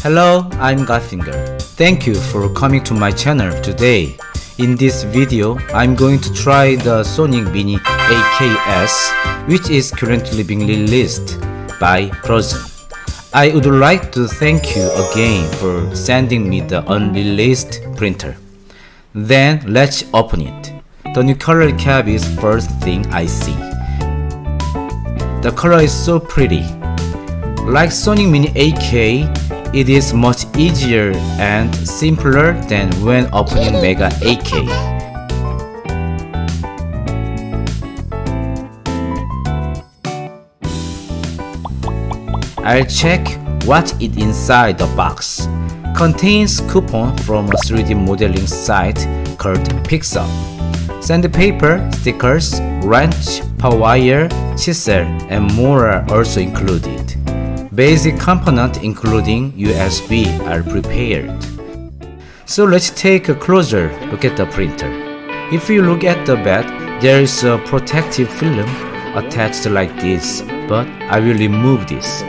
Hello, I'm Godfinger. Thank you for coming to my channel today. In this video, I'm going to try the Sonic Mini AKS, which is currently being released by Phrozen. I would like to thank you again for sending me the unreleased printer. Then let's open it. The new color cap is first thing I see. The color is so pretty. Like Sonic Mini AK, it is much easier and simpler than when opening Mega AK. I'll check what is inside the box. Contains coupon from a 3D modeling site called FEPshop. Sandpaper, stickers, wrench, power wire, chisel, and more are also included. Basic components including USB are prepared. So let's take a closer look at the printer. If you look at the back, there is a protective film attached like this, but I will remove this.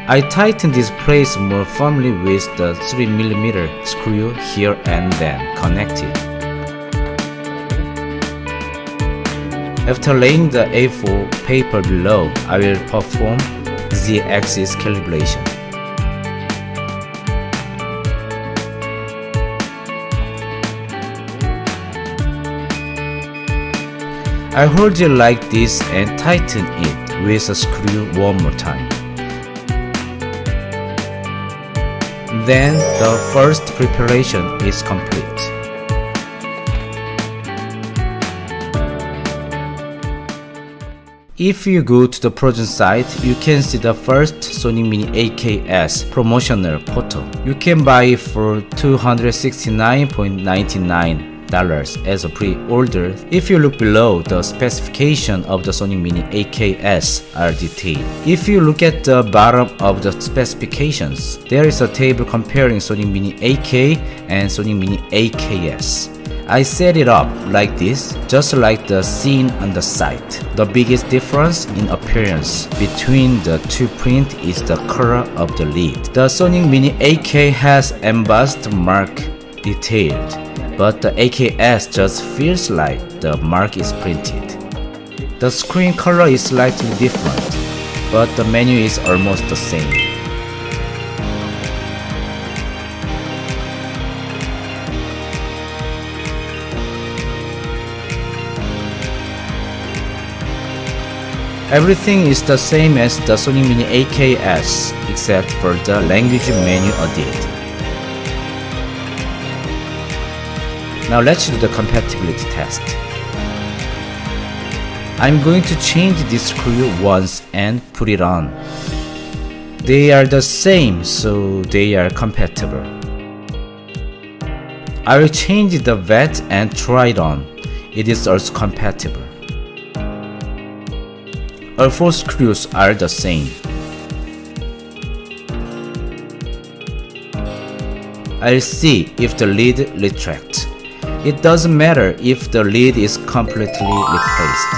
I tighten this place more firmly with the 3mm screw here and then connect it. After laying the A4 paper below, I will perform Z-axis calibration. I hold it like this and tighten it with a screw one more time. Then the first preparation is complete. If you go to the Phrozen site, you can see the first Sonic Mini AKS promotional photo. You can buy it for $269.99 as a pre-order. If you look below, the specification of the Sonic Mini AKS are detailed. If you look at the bottom of the specifications, there is a table comparing Sonic Mini AK and Sonic Mini AKS. I set it up like this, just like the scene on the site. The biggest difference in appearance between the two prints is the color of the lid. The Sonic Mini AK has embossed mark detailed, but the AKS just feels like the mark is printed. The screen color is slightly different, but the menu is almost the same. Everything is the same as the Sonic Mini AKS, except for the language menu edit. Now let's do the compatibility test. I'm going to change this screw once and put it on. They are the same, so they are compatible. I will change the VAT and try it on. It is also compatible. All four screws are the same. I'll see if the lid retracts. It doesn't matter if the lid is completely replaced.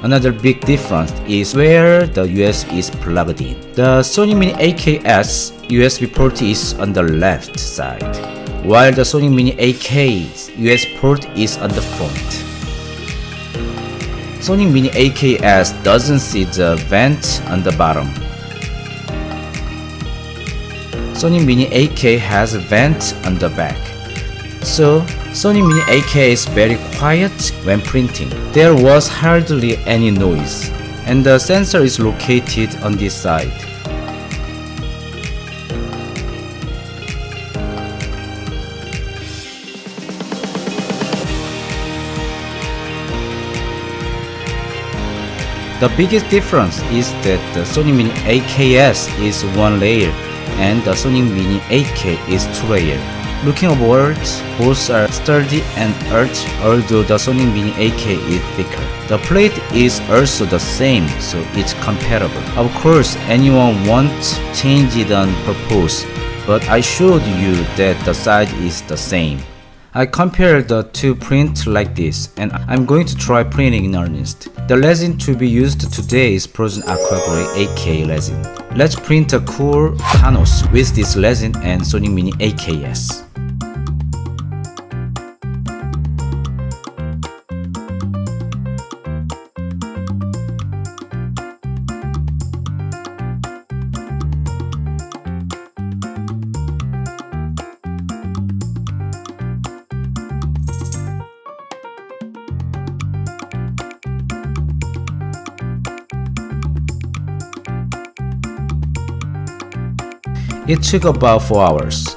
Another big difference is where the USB is plugged in. The Sonic Mini AKS USB port is on the left side, while the Sonic Mini AK's USB port is on the front. Sonic Mini AKS doesn't see the vent on the bottom. Sonic Mini AK has a vent on the back. So, Sonic Mini AK is very quiet when printing. There was hardly any noise, and the sensor is located on this side. The biggest difference is that the Sonic Mini AKS is one layer and the Sonic Mini AK is two layer. Looking upwards, both are sturdy and arched, although the Sonic Mini AK is thicker. The plate is also the same, so it's compatible. Of course, anyone won't change it on purpose, but I showed you that the size is the same. I compared the two prints like this, and I'm going to try printing in earnest. The resin to be used today is Phrozen Aqua Gray AK resin. Let's print a cool Thanos with this resin and Sonic Mini AKS. It took about 4 hours.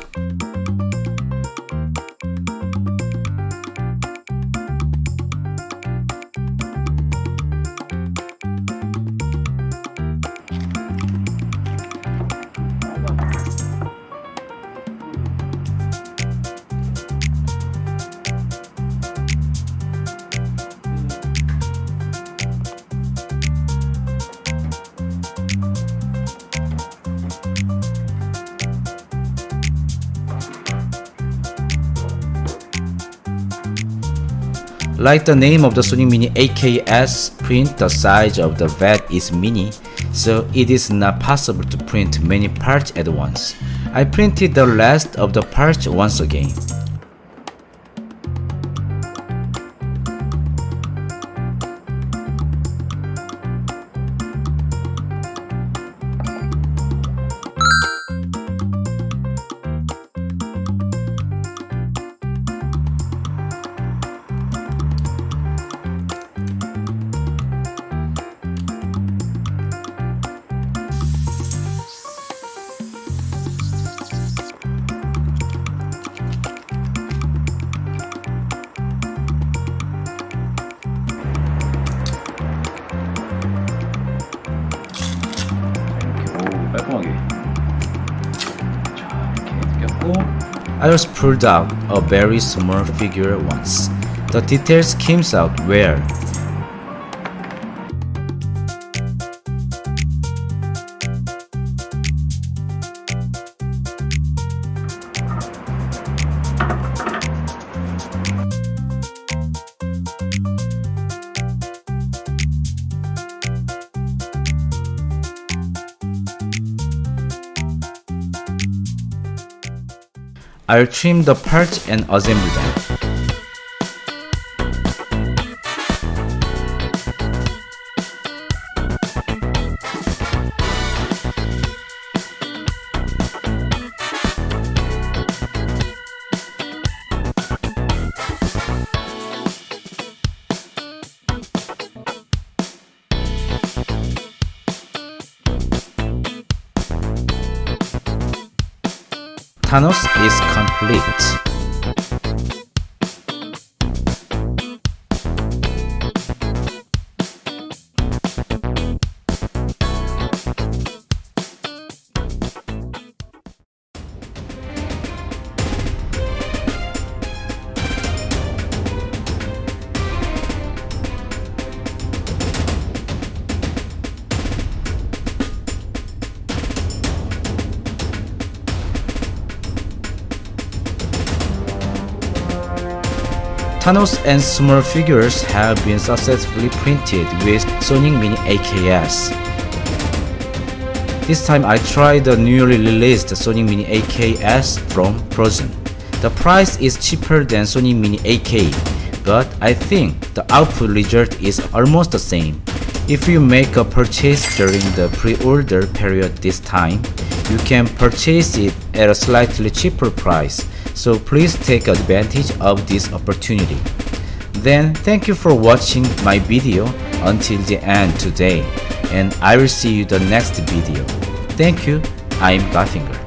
Like the name of the Sonic Mini AKS print, the size of the vat is mini, so it is not possible to print many parts at once. I printed the rest of the parts once again. 깔끔하게 자 이렇게 느꼈고 I just pulled out a very small figure once. The details came out well. I'll trim the parts and assemble them. Thanos is complete. Thanos and small figures have been successfully printed with Sonic Mini AKS. This time I tried the newly released Sonic Mini AKS from Phrozen. The price is cheaper than Sonic Mini AK, but I think the output result is almost the same. If you make a purchase during the pre-order period this time, you can purchase it at a slightly cheaper price. So please take advantage of this opportunity. Then thank you for watching my video until the end today, and I will see you the next video. Thank you. I'm Godfinger.